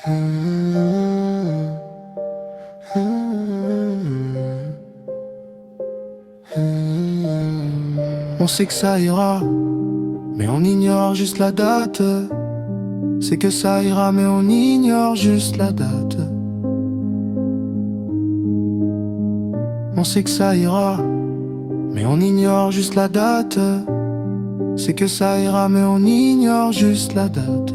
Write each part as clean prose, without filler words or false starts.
On sait que ça ira, mais on ignore juste la date. C'est que ça ira, mais on ignore juste la date. On sait que ça ira, mais on ignore juste la date. C'est que ça ira, mais on ignore juste la date.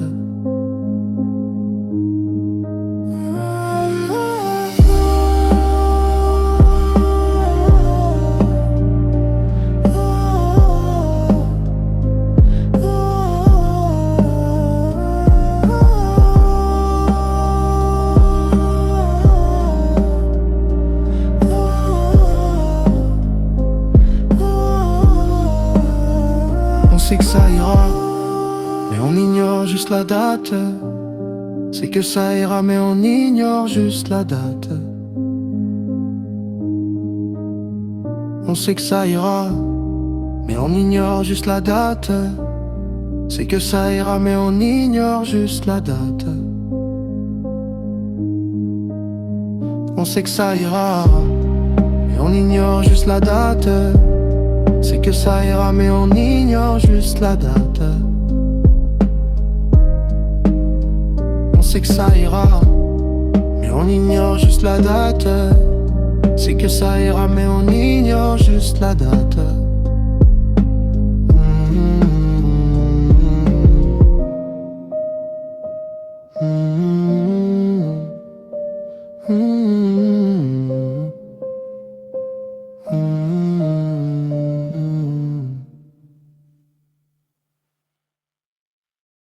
On sait que ça ira, mais on ignore juste la date. C'est que ça ira, mais on ignore juste la date. On sait que ça ira, mais on ignore juste la date. C'est que ça ira, mais on ignore juste la date. On sait que ça ira, mais on ignore juste la date. C'est que ça ira, mais on ignore juste la date. On sait que ça ira, mais on ignore juste la date. C'est que ça ira, mais on ignore juste la date.